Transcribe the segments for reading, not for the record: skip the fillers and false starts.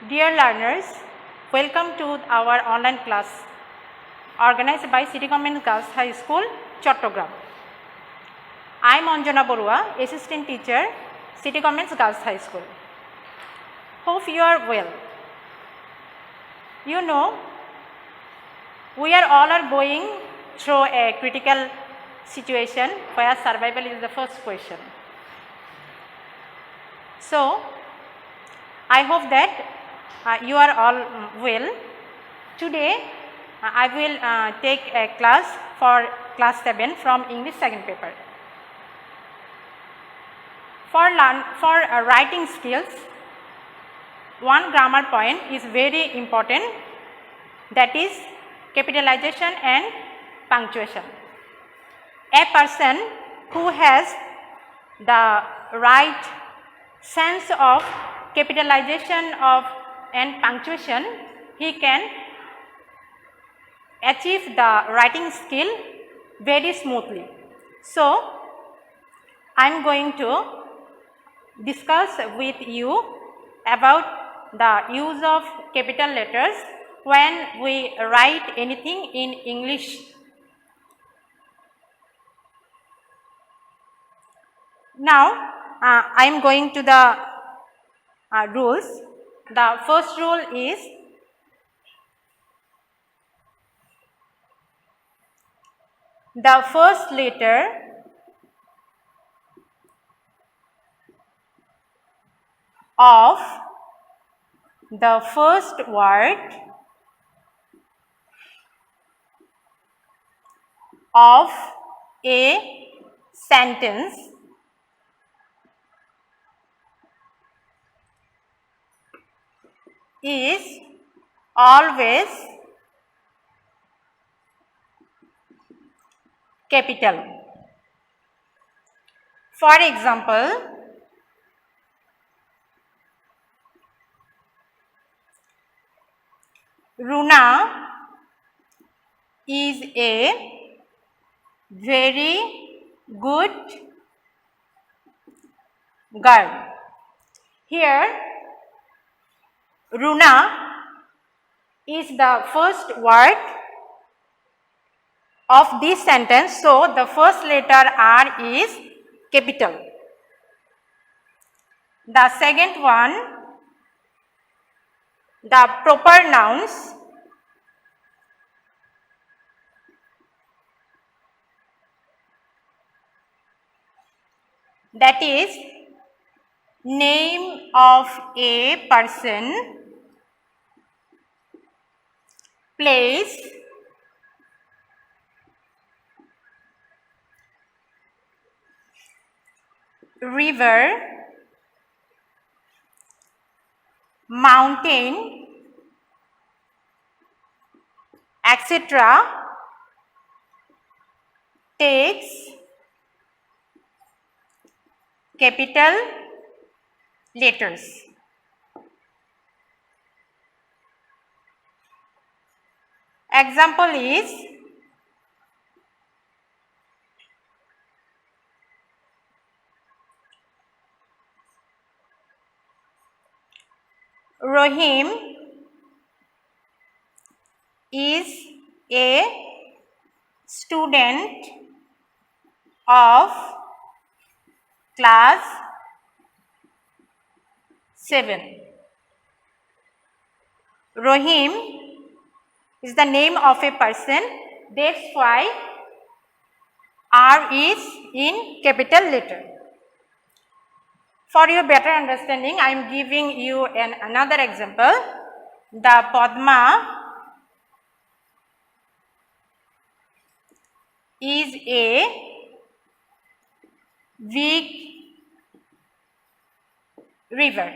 Dear learners, welcome to our online class organized by City Government Girls High School, Chattogram. I am Anjana Borua, Assistant Teacher, City Government Girls High School. Hope you are well. You know, we are all going through a critical situation where survival is the first question. So, I hope that you are all well. Today I will take a class for class 7 from English second paper. For writing skills, one grammar point is very important, that is capitalization and punctuation. A person who has the right sense of capitalization and punctuation, he can achieve the writing skill very smoothly. So, I am going to discuss with you about the use of capital letters when we write anything in English. Now, I am going to the rules. The first rule is the first letter of the first word of a sentence is always capital. For example, Runa is a very good girl. Here, Runa is the first word of this sentence, so the first letter R is capital. The second one, the proper nouns, that is name of a person, place, river, mountain, etc. takes capital letters. Example is Rohim is a student of class 7. Rohim is the name of a person, that's why R is in capital letter. For your better understanding, I am giving you another example. The Padma is a big river.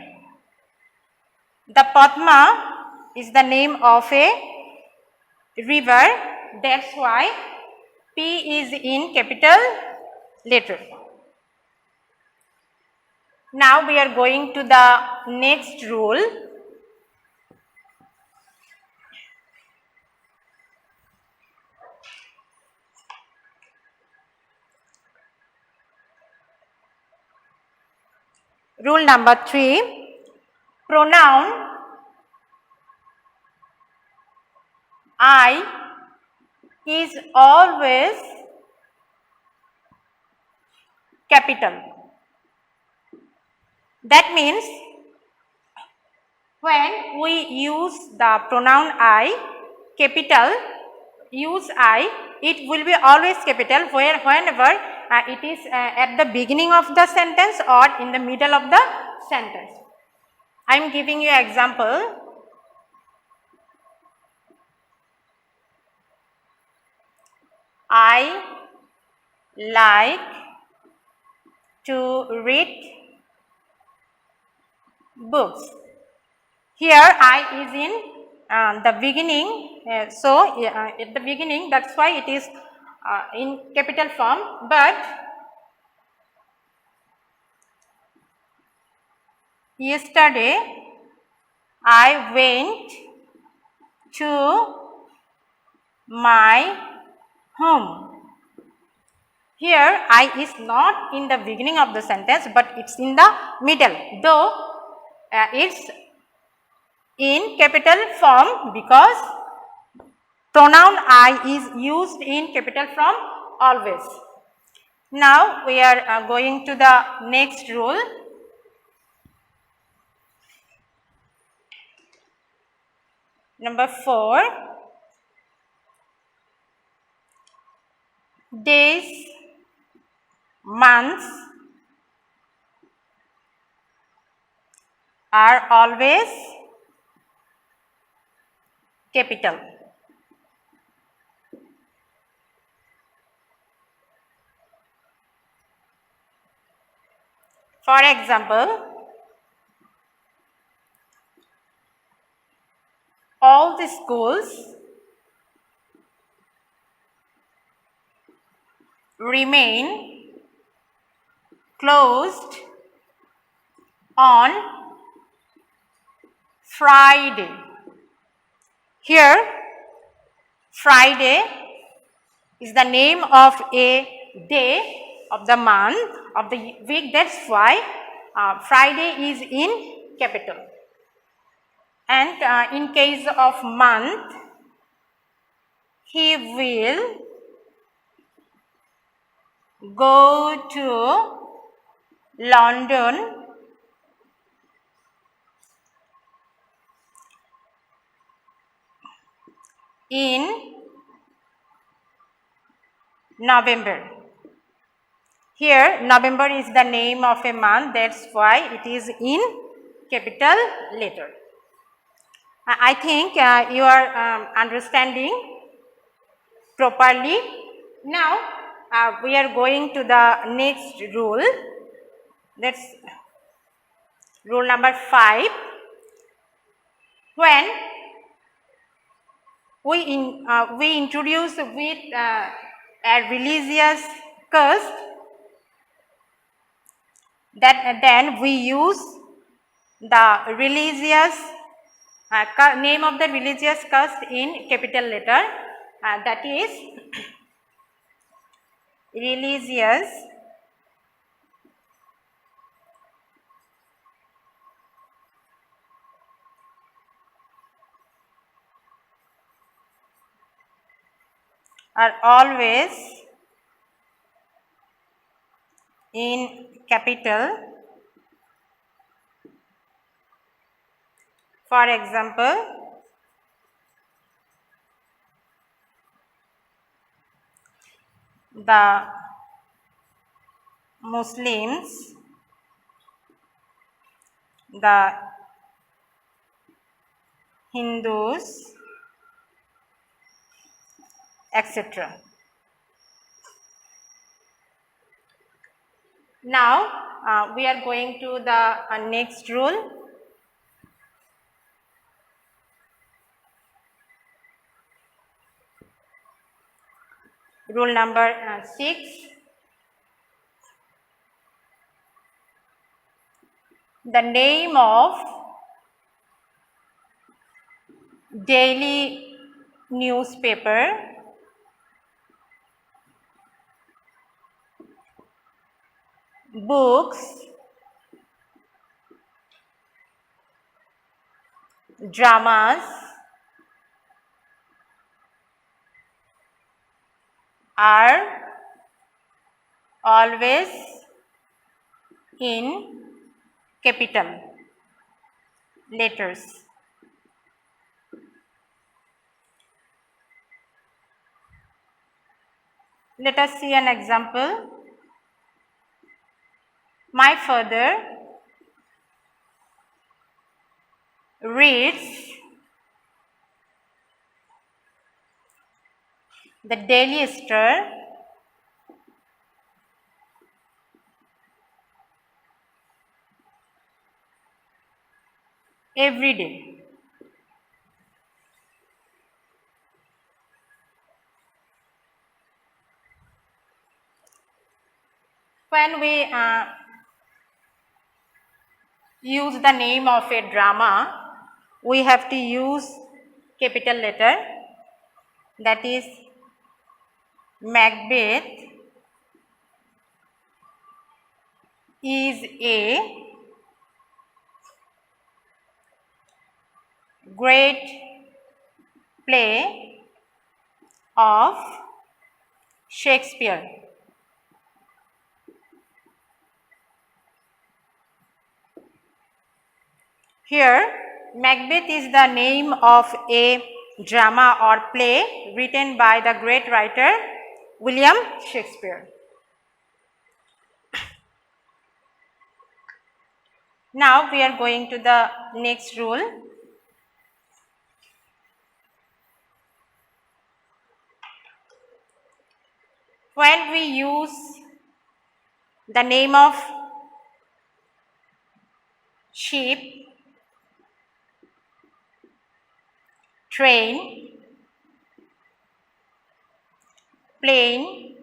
The Padma is the name of a river, that's why P is in capital letter. Now we are going to the next rule. Rule number 3, pronoun I is always capital. That means when we use the pronoun I, capital, use I, it will be always capital whenever it is at the beginning of the sentence or in the middle of the sentence. I am giving you example. I like to read books. Here I is in the beginning, so at the beginning, that's why it is in capital form, but yesterday I went to my home. Here I is not in the beginning of the sentence, but it's in the middle, though it's in capital form because pronoun I is used in capital form always. Now we are going to the next rule. Number 4, days, months are always capital. For example, all the schools remain closed on Friday. Here, Friday is the name of a day of the month of the week. That's why Friday is in capital. And in case of month, he will go to London in November. Here November is the name of a month, that's why it is in capital letter. I think you are understanding properly. Now we are going to the next rule. That's rule number 5. When we introduce with a religious curse, that then we use the religious name of the religious curse in capital letter, that is religious are always in capital. For example, the Muslims, the Hindus, etc. Now we are going to the next rule. Rule number 6. The name of daily newspaper books, dramas, are always in capital letters. Let us see an example. My father reads the Daily Star every day. When we use the name of a drama, we have to use capital letter, that is Macbeth is a great play of Shakespeare. Here, Macbeth is the name of a drama or play written by the great writer William Shakespeare. Now we are going to the next rule. When we use the name of ship, train, plane,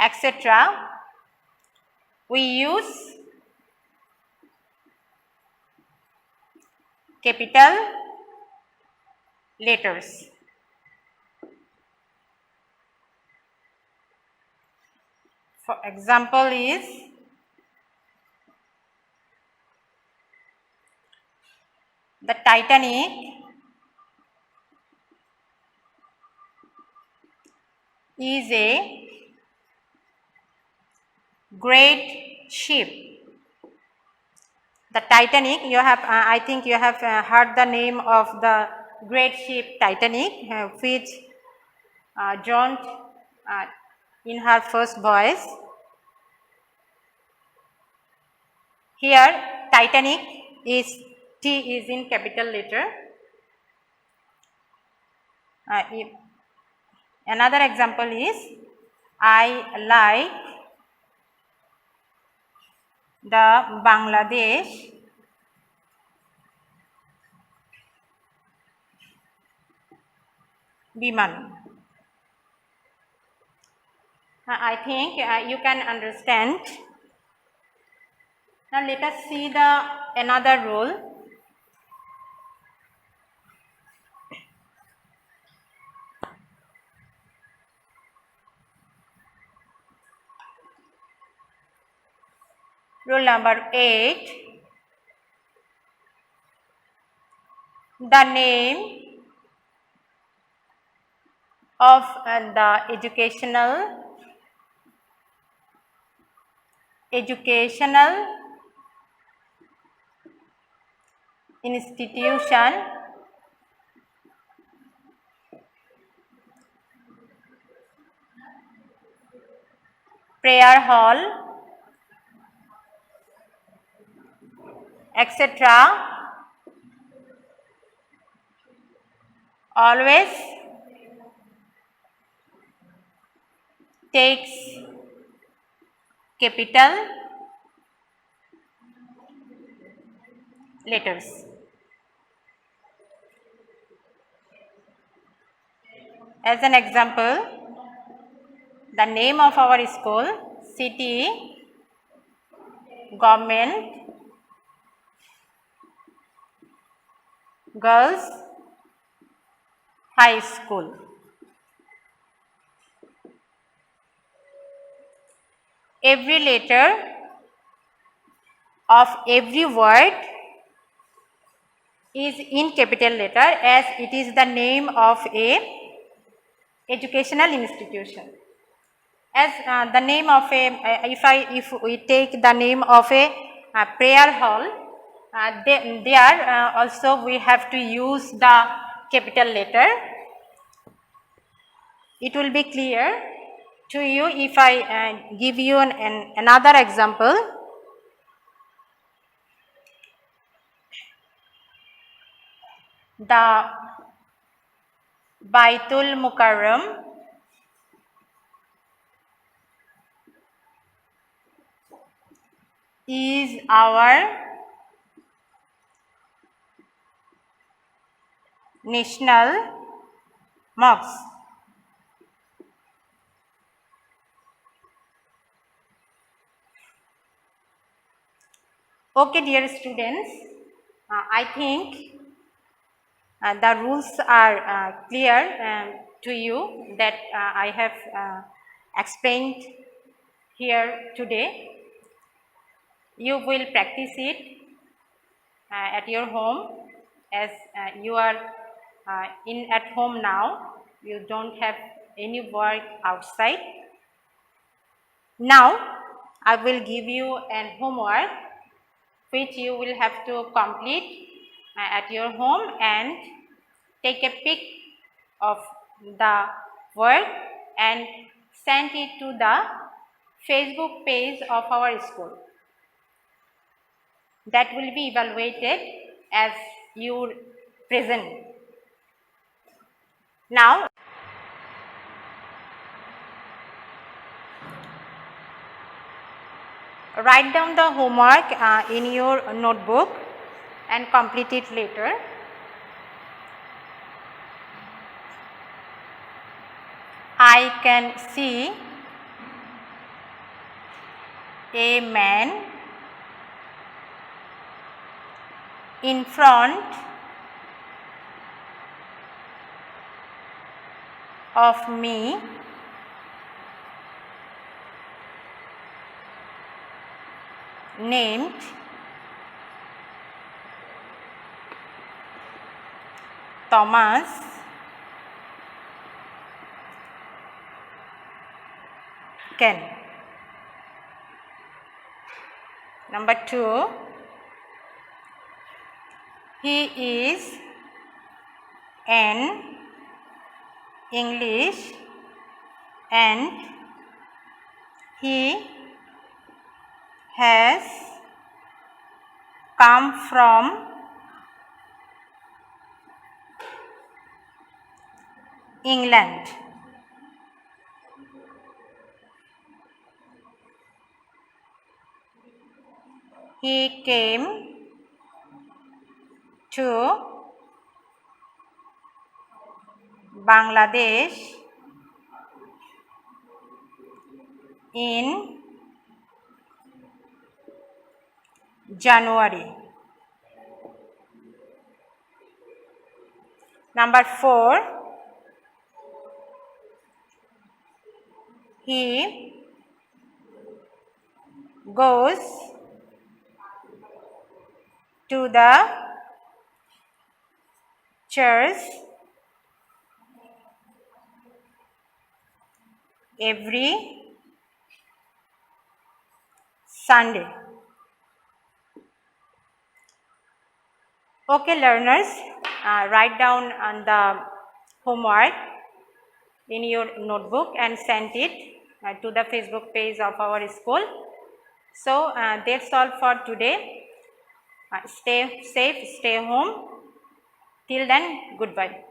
etc., we use capital letters. For example is the Titanic is a great ship. The Titanic, you have I think you have heard the name of the great ship Titanic, which drowned in her first voyage. Here Titanic is T is in capital letter. Another example is I like the Bangladesh Biman. I think you can understand. Now let us see the another rule. Rule number 8. The name of the educational institution prayer hall, etc., always takes capital letters. As an example, the name of our school, City Government Girls High School. Every letter of every word is in capital letter, as it is the name of a educational institution. As the name of a, if we take the name of a prayer hall, there also we have to use the capital letter. It will be clear to you if I give you another example. The Baitul Mukarram is our national mosque. Okay, dear students, I think the rules are clear to you that I have explained here today. You will practice it at your home, as you are at home now. You don't have any work outside. Now I will give you an homework which you will have to complete at your home and take a pic of the work and send it to the Facebook page of our school. That will be evaluated as you present. Now, write down the homework in your notebook and complete it later. I can see a man in front of me named Thomas Ken. Number 2, he is an English and he has come from England. He came to Bangladesh in January. Number 4, he goes to the church every Sunday. Okay, learners, write down on the homework in your notebook and send it to the Facebook page of our school. So that's all for today. Stay safe, stay home. Till then, goodbye.